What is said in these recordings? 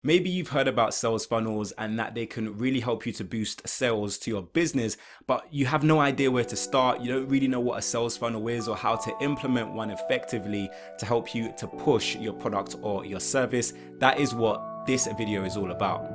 Maybe you've heard about sales funnels and that they can really help you to boost sales to your business, but you have no idea where to start. You don't really know what a sales funnel is or how to implement one effectively to help you to push your product or your service. That is what this video is all about.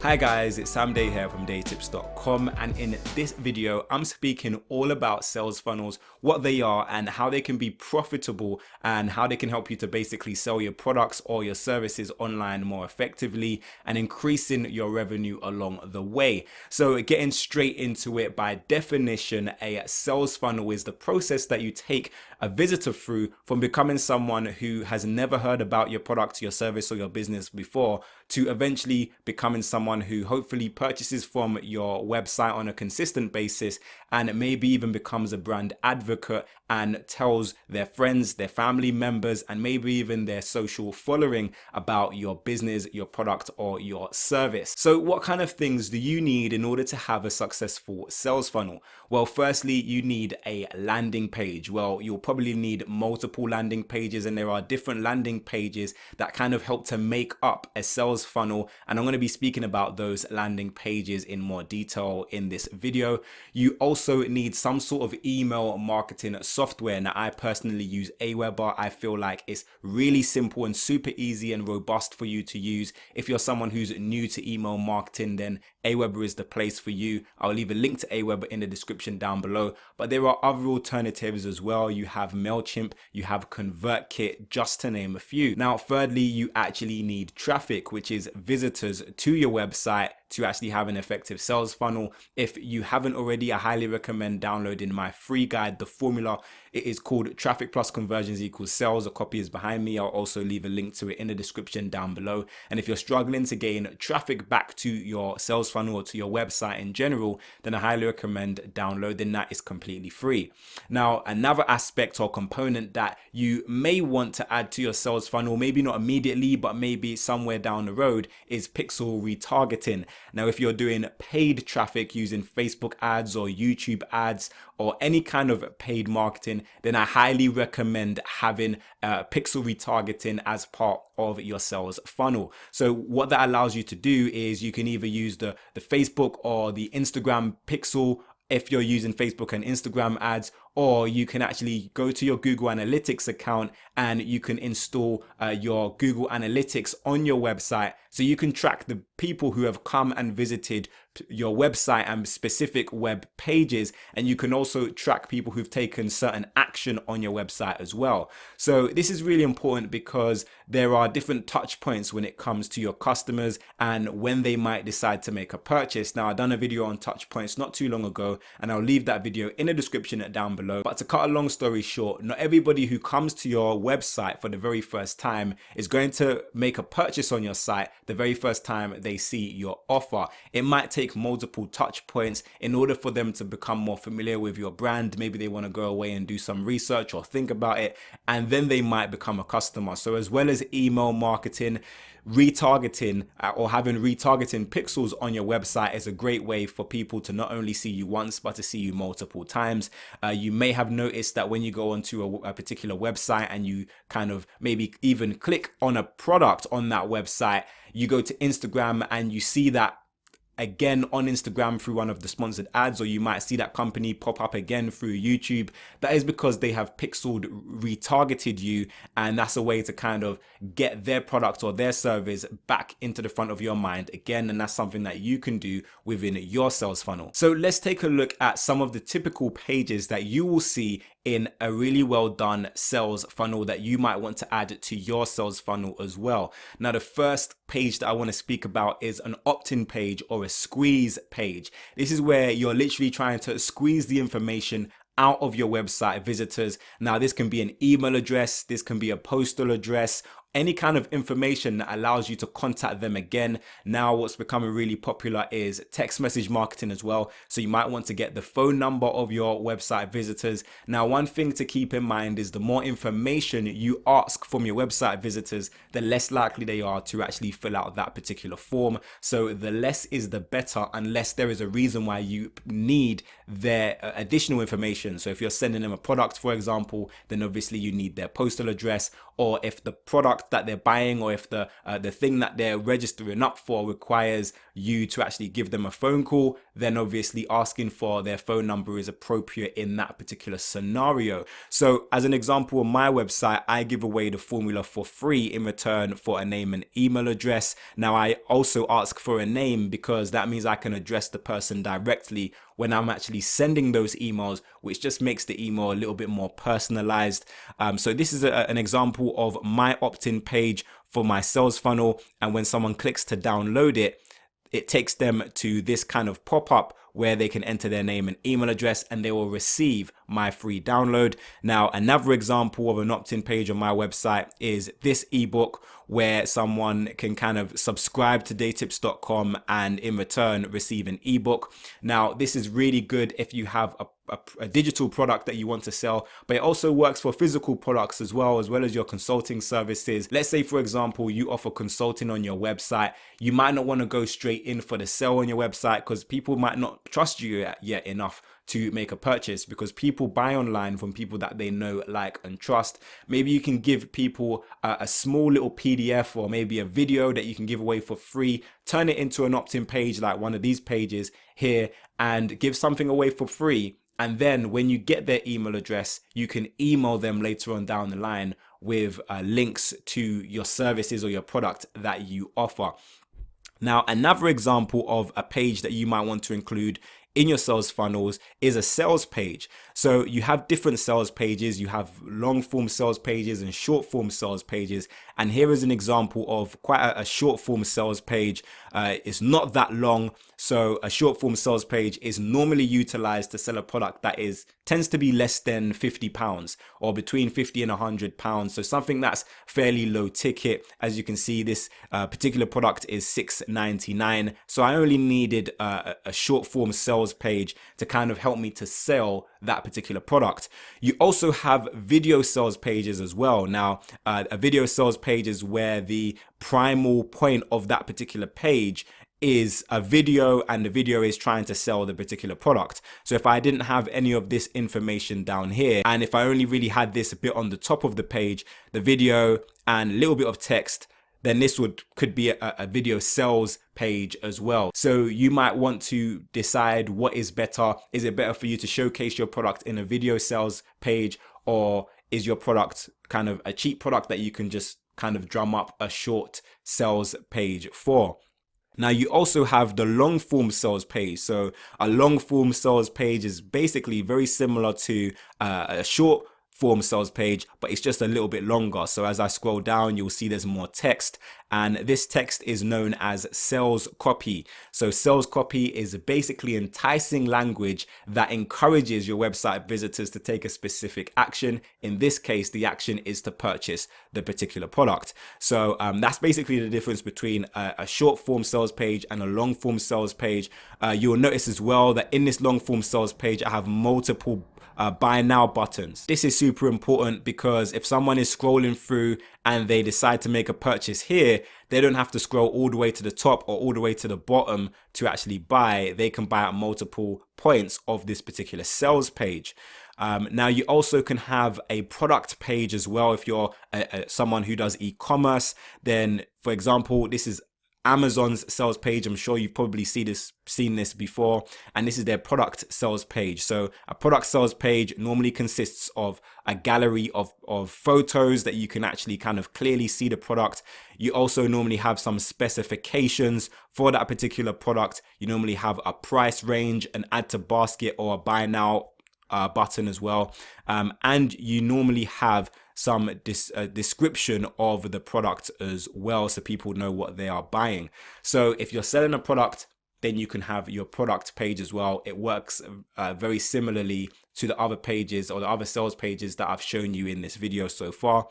Hi guys, it's Sam Day here from DeyTips.com, and in this video I'm speaking all about sales funnels, what they are and how they can be profitable and how they can help you to basically sell your products or your services online more effectively and increasing your revenue along the way. So getting straight into it, by definition, a sales funnel is the process that you take a visitor through from becoming someone who has never heard about your product, your service or your business before to eventually becoming someone who hopefully purchases from your website on a consistent basis and maybe even becomes a brand advocate and tells their friends, their family members, and maybe even their social following about your business, your product, or your service. So what kind of things do you need in order to have a successful sales funnel? Well, firstly, you need a landing page. Well, you'll probably need multiple landing pages, and there are different landing pages that kind of help to make up a sales funnel, and I'm going to be speaking about those landing pages in more detail in this video. You also need some sort of email marketing software. Now, I personally use Aweber. I feel like it's really simple and super easy and robust for you to use. If you're someone who's new to email marketing, then Aweber is the place for you. I'll leave a link to Aweber in the description down below, but there are other alternatives as well. You have MailChimp, you have ConvertKit, just to name a few. Now, thirdly, you actually need traffic, which is visitors to your website, to actually have an effective sales funnel. If you haven't already, I highly recommend downloading my free guide, The Formula. It is called Traffic Plus Conversions Equals Sales. A copy is behind me. I'll also leave a link to it in the description down below. And if you're struggling to gain traffic back to your sales funnel or to your website in general, then I highly recommend downloading that. It's completely free. Now, another aspect or component that you may want to add to your sales funnel, maybe not immediately, but maybe somewhere down the road, is pixel retargeting. Now, if you're doing paid traffic using Facebook ads or YouTube ads or any kind of paid marketing, then I highly recommend having pixel retargeting as part of your sales funnel. So what that allows you to do is you can either use the Facebook or the Instagram pixel if you're using Facebook and Instagram ads, or you can actually go to your Google Analytics account and you can install your Google Analytics on your website, so you can track the people who have come and visited your website and specific web pages, and you can also track people who've taken certain action on your website as well. So this is really important because there are different touch points when it comes to your customers and when they might decide to make a purchase. Now, I've done a video on touch points not too long ago, and I'll leave that video in the description down below. But to cut a long story short, not everybody who comes to your website for the very first time is going to make a purchase on your site the very first time they see your offer. It might take multiple touch points in order for them to become more familiar with your brand. Maybe they want to go away and do some research or think about it, and then they might become a customer. So as well as email marketing, retargeting or having retargeting pixels on your website is a great way for people to not only see you once but to see you multiple times. You may have noticed that when you go onto a particular website and you kind of maybe even click on a product on that website, you go to Instagram and you see that again on Instagram through one of the sponsored ads, or you might see that company pop up again through YouTube. That is because they have pixeled retargeted you, and that's a way to kind of get their product or their service back into the front of your mind again, and that's something that you can do within your sales funnel. So let's take a look at some of the typical pages that you will see in a really well done sales funnel that you might want to add to your sales funnel as well. Now, the first page that I want to speak about is an opt-in page or a squeeze page. This is where you're literally trying to squeeze the information out of your website visitors. Now, this can be an email address, this can be a postal address, any kind of information that allows you to contact them again. Now, what's becoming really popular is text message marketing as well. So you might want to get the phone number of your website visitors. Now, one thing to keep in mind is the more information you ask from your website visitors, the less likely they are to actually fill out that particular form. So the less is the better, unless there is a reason why you need their additional information. So if you're sending them a product, for example, then obviously you need their postal address, or if the product product that they're buying, or if the thing that they're registering up for requires you to actually give them a phone call, then obviously asking for their phone number is appropriate in that particular scenario. So as an example, on my website, I give away the formula for free in return for a name and email address. Now, I also ask for a name because that means I can address the person directly when I'm actually sending those emails, which just makes the email a little bit more personalized. So this is an example of my opt-in page for my sales funnel. And when someone clicks to download it, it takes them to this kind of pop-up where they can enter their name and email address and they will receive my free download. Now, another example of an opt-in page on my website is this ebook where someone can kind of subscribe to DeyTips.com and in return receive an ebook. Now, this is really good if you have a digital product that you want to sell, but it also works for physical products as well as your consulting services. Let's say, for example, you offer consulting on your website. You might not want to go straight in for the sale on your website because people might not trust you yet enough to make a purchase, because people buy online from people that they know, like, and trust. Maybe you can give people a small little PDF or maybe a video that you can give away for free, turn it into an opt-in page like one of these pages here, and give something away for free. And then when you get their email address, you can email them later on down the line with links to your services or your product that you offer. Now, another example of a page that you might want to include in your sales funnels is a sales page. So you have different sales pages. You have long form sales pages and short form sales pages. And here is an example of quite a short form sales page. It's not that long. So a short form sales page is normally utilized to sell a product that tends to be less than £50 or between £50 and £100. So something that's fairly low ticket. As you can see, this particular product is $6.99. So I only needed a short form sales page to kind of help me to sell that particular product. You also have video sales pages as well. Now, a video sales page is where the primal point of that particular page is a video, and the video is trying to sell the particular product. So if I didn't have any of this information down here, and if I only really had this bit on the top of the page, the video and a little bit of text, then this could be a video sales page as well. So you might want to decide what is better. Is it better for you to showcase your product in a video sales page, or is your product kind of a cheap product that you can just kind of drum up a short sales page for? Now, you also have the long form sales page. So a long form sales page is basically very similar to a short form sales page, but it's just a little bit longer. So as I scroll down, you'll see there's more text, and this text is known as sales copy. So sales copy is basically enticing language that encourages your website visitors to take a specific action. In this case, the action is to purchase the particular product. So that's basically the difference between a short form sales page and a long form sales page. You'll notice as well that in this long form sales page, I have multiple buy now buttons. This is super important because if someone is scrolling through and they decide to make a purchase here, they don't have to scroll all the way to the top or all the way to the bottom to actually buy. They can buy at multiple points of this particular sales page. Now, you also can have a product page as well. If you're someone who does e-commerce, then for example, this is Amazon's sales page. I'm sure you've probably seen this before, and this is their product sales page. So a product sales page normally consists of a gallery of photos that you can actually kind of clearly see the product. You also normally have some specifications for that particular product. You normally have a price range, an add to basket, or a buy now button as well. And you normally have some description of the product as well, so people know what they are buying. So if you're selling a product, then you can have your product page as well. It works very similarly to the other pages or the other sales pages that I've shown you in this video so far.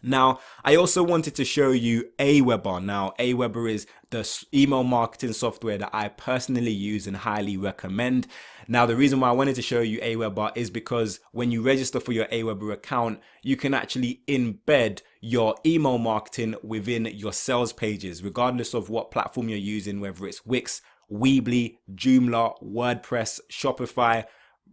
Now, I also wanted to show you Aweber. Now, Aweber is the email marketing software that I personally use and highly recommend. Now, the reason why I wanted to show you Aweber is because when you register for your Aweber account, you can actually embed your email marketing within your sales pages, regardless of what platform you're using, whether it's Wix, Weebly, Joomla, WordPress, Shopify,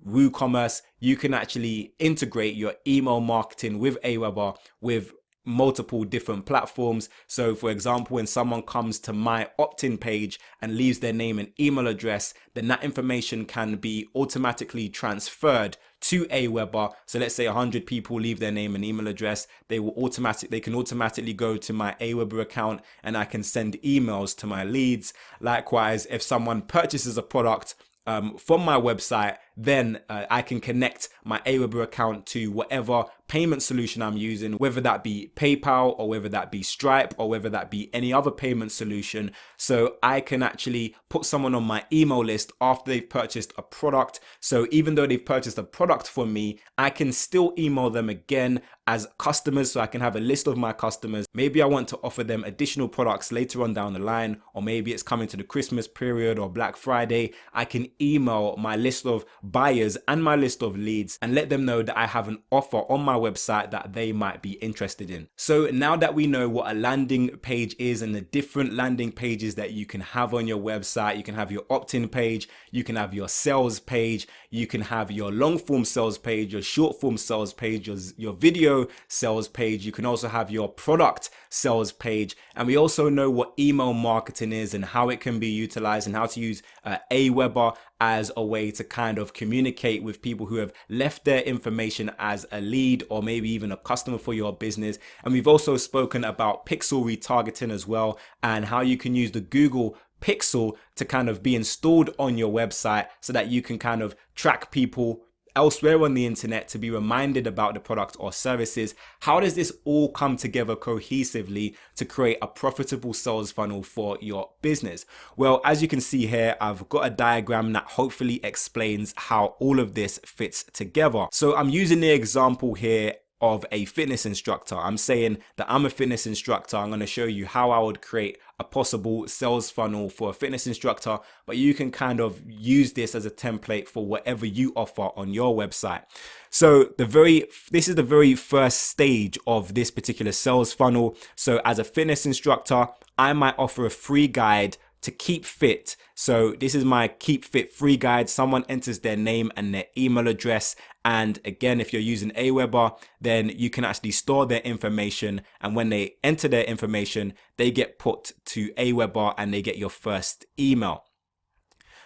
WooCommerce. You can actually integrate your email marketing with Aweber with multiple different platforms. So for example, when someone comes to my opt-in page and leaves their name and email address, then that information can be automatically transferred to Aweber. So let's say 100 people leave their name and email address, they can automatically go to my Aweber account and I can send emails to my leads. Likewise, if someone purchases a product from my website, then I can connect my Aweber account to whatever payment solution I'm using, whether that be PayPal or whether that be Stripe or whether that be any other payment solution. So I can actually put someone on my email list after they've purchased a product. So even though they've purchased a product from me, I can still email them again as customers, so I can have a list of my customers. Maybe I want to offer them additional products later on down the line, or maybe it's coming to the Christmas period or Black Friday. I can email my list of buyers and my list of leads and let them know that I have an offer on my website that they might be interested in. So now that we know what a landing page is and the different landing pages that you can have on your website, you can have your opt-in page, you can have your sales page, you can have your long form sales page, your short form sales page, your video sales page, you can also have your product sales page, and we also know what email marketing is and how it can be utilized and how to use Aweber as a way to kind of communicate with people who have left their information as a lead or maybe even a customer for your business. And we've also spoken about pixel retargeting as well, and how you can use the Google Pixel to kind of be installed on your website so that you can kind of track people elsewhere on the internet to be reminded about the product or services. How does this all come together cohesively to create a profitable sales funnel for your business? Well, as you can see here, I've got a diagram that hopefully explains how all of this fits together. So I'm using the example here of a fitness instructor. I'm saying that I'm a fitness instructor. I'm going to show you how I would create a possible sales funnel for a fitness instructor, but you can kind of use this as a template for whatever you offer on your website. So this is the very first stage of this particular sales funnel. So as a fitness instructor, I might offer a free guide to keep fit. So this is my keep fit free guide. Someone enters their name and their email address, and again, if you're using Aweber, then you can actually store their information, and when they enter their information, they get put to Aweber and they get your first email.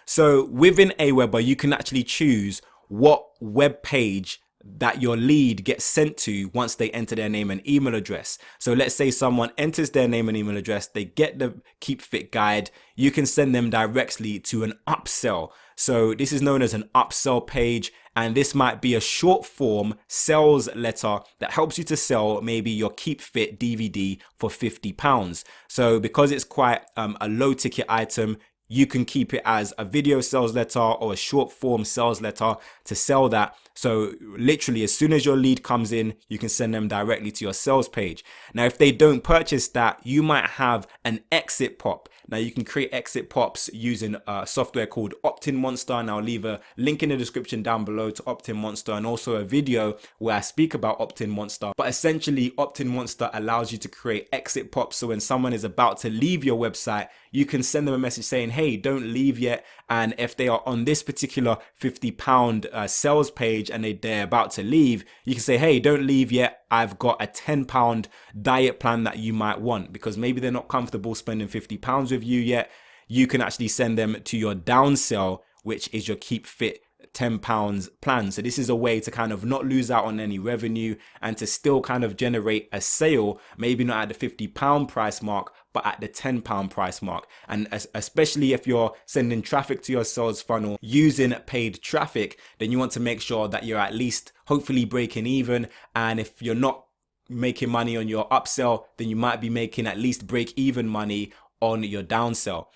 So within Aweber, you can actually choose what web page that your lead gets sent to once they enter their name and email address. So let's say someone enters their name and email address, they get the Keep Fit guide, you can send them directly to an upsell. So this is known as an upsell page, and this might be a short form sales letter that helps you to sell maybe your Keep Fit DVD for £50. So because it's quite a low ticket item, you can keep it as a video sales letter or a short form sales letter to sell that. So literally, as soon as your lead comes in, you can send them directly to your sales page. Now, if they don't purchase that, you might have an exit pop. Now, you can create exit pops using a software called Opt-in Monster, and I'll leave a link in the description down below to Opt-in Monster, and also a video where I speak about Opt-in Monster. But essentially, Opt-in Monster allows you to create exit pops. So when someone is about to leave your website, you can send them a message saying, hey, don't leave yet. And if they are on this particular £50 sales page and they're about to leave, you can say, hey, don't leave yet. I've got a £10 diet plan that you might want, because maybe they're not comfortable spending £50 with you yet. You can actually send them to your downsell, which is your Keep Fit £10 plan. So this is a way to kind of not lose out on any revenue and to still kind of generate a sale, maybe not at the £50 price mark, but at the £10 price mark. And especially if you're sending traffic to your sales funnel using paid traffic, then you want to make sure that you're at least hopefully breaking even. And if you're not making money on your upsell, then you might be making at least break even money on your downsell.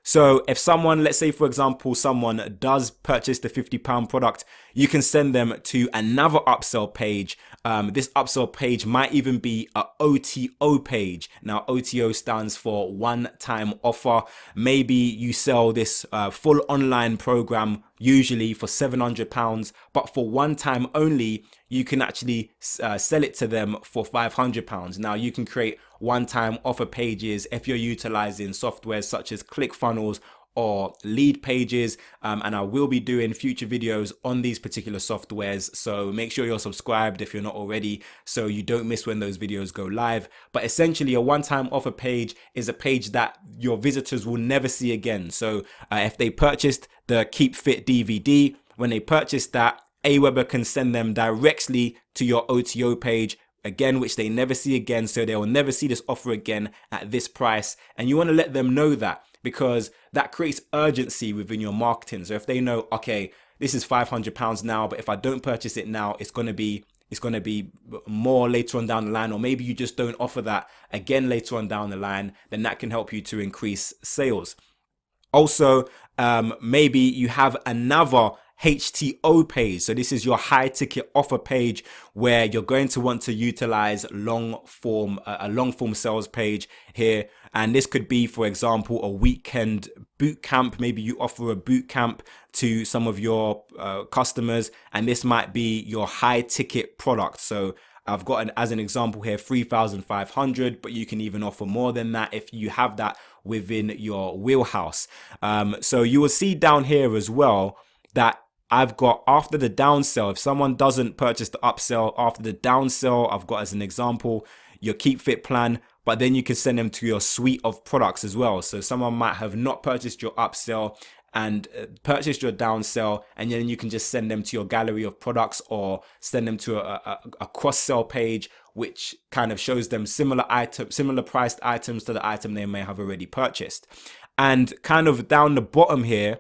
So if someone, let's say for example, someone does purchase the £50 product, you can send them to another upsell page. This upsell page might even be a OTO page. Now, OTO stands for one-time offer. Maybe you sell this full online program usually for £700, but for one time only, you can actually sell it to them for £500. Now, you can create one-time offer pages if you're utilizing software such as ClickFunnels or lead pages, and I will be doing future videos on these particular softwares, so make sure you're subscribed if you're not already, so you don't miss when those videos go live. But essentially, a one-time offer page is a page that your visitors will never see again. So if they purchased the Keep Fit DVD, when they purchase that, Aweber can send them directly to your OTO page again, which they never see again, so they will never see this offer again at this price. And you want to let them know that, because that creates urgency within your marketing. So if they know, okay, this is £500 now, but if I don't purchase it now, it's going to be more later on down the line, or maybe you just don't offer that again later on down the line, then that can help you to increase sales. Also, maybe you have another HTO page. So this is your high ticket offer page, where you're going to want to utilize a long form sales page here. And this could be, for example, a weekend boot camp. Maybe you offer a boot camp to some of your customers, and this might be your high ticket product. So I've got as an example here, 3,500, but you can even offer more than that if you have that within your wheelhouse. So you will see down here as well that I've got, after the downsell, if someone doesn't purchase the upsell, after the downsell, I've got as an example your Keep Fit plan, but then you can send them to your suite of products as well. So someone might have not purchased your upsell and purchased your downsell, and then you can just send them to your gallery of products, or send them to a cross-sell page, which kind of shows them similar priced items to the item they may have already purchased. And kind of down the bottom here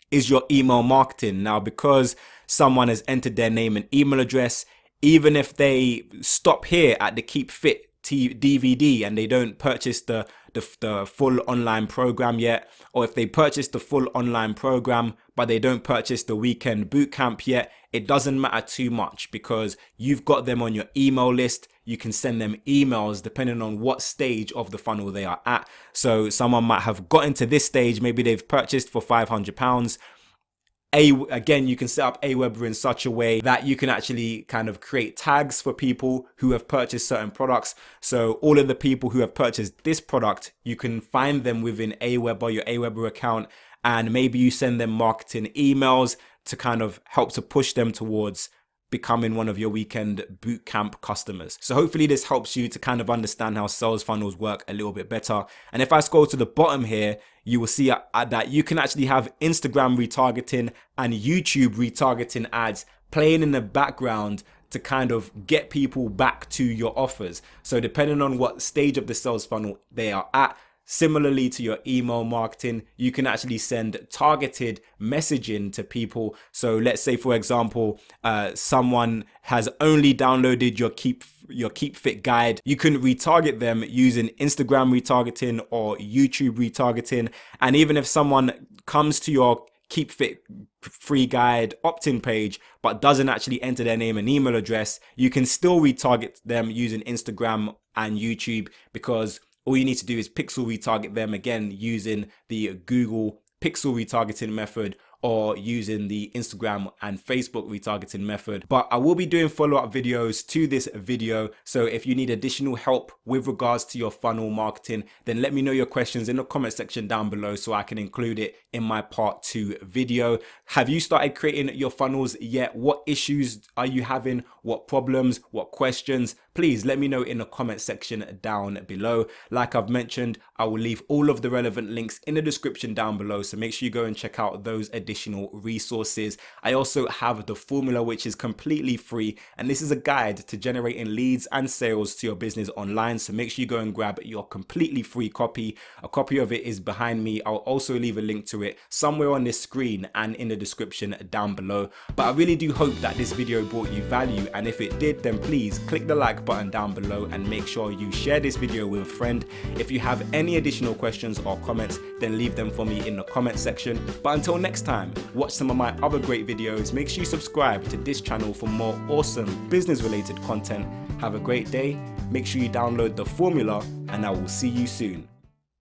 is your email marketing. Now, because someone has entered their name and email address, even if they stop here at the Keep Fit DVD and they don't purchase the full online program yet, or if they purchase the full online program but they don't purchase the weekend boot camp yet, it doesn't matter too much, because you've got them on your email list. You can send them emails depending on what stage of the funnel they are at. So someone might have gotten to this stage, maybe they've purchased for £500. Again, you can set up Aweber in such a way that you can actually kind of create tags for people who have purchased certain products. So all of the people who have purchased this product, you can find them within Aweber, your Aweber account, and maybe you send them marketing emails to kind of help to push them towards becoming one of your weekend bootcamp customers. So hopefully this helps you to kind of understand how sales funnels work a little bit better. And if I scroll to the bottom here, you will see that you can actually have Instagram retargeting and YouTube retargeting ads playing in the background to kind of get people back to your offers. So depending on what stage of the sales funnel they are at, similarly to your email marketing, you can actually send targeted messaging to people. So let's say, for example, someone has only downloaded your Keep Fit guide. You can retarget them using Instagram retargeting or YouTube retargeting. And even if someone comes to your Keep Fit free guide opt-in page but doesn't actually enter their name and email address, you can still retarget them using Instagram and YouTube, because all you need to do is pixel retarget them, again using the Google pixel retargeting method, or using the Instagram and Facebook retargeting method. But I will be doing follow-up videos to this video, so if you need additional help with regards to your funnel marketing, then let me know your questions in the comment section down below so I can include it in my part 2 video. Have you started creating your funnels yet? What issues are you having? What problems? What questions? Please let me know in the comment section down below. Like I've mentioned, I will leave all of the relevant links in the description down below, so make sure you go and check out those additional resources. I also have the formula, which is completely free, and this is a guide to generating leads and sales to your business online, so make sure you go and grab your completely free copy. A copy of it is behind me. I'll also leave a link to it somewhere on this screen and in the description down below. But I really do hope that this video brought you value, and if it did, then please click the like button down below and make sure you share this video with a friend. If you have any additional questions or comments, then leave them for me in the comment section. But until next time, watch some of my other great videos. Make sure you subscribe to this channel for more awesome business related content. Have a great day. Make sure you download the formula, and I will see you soon.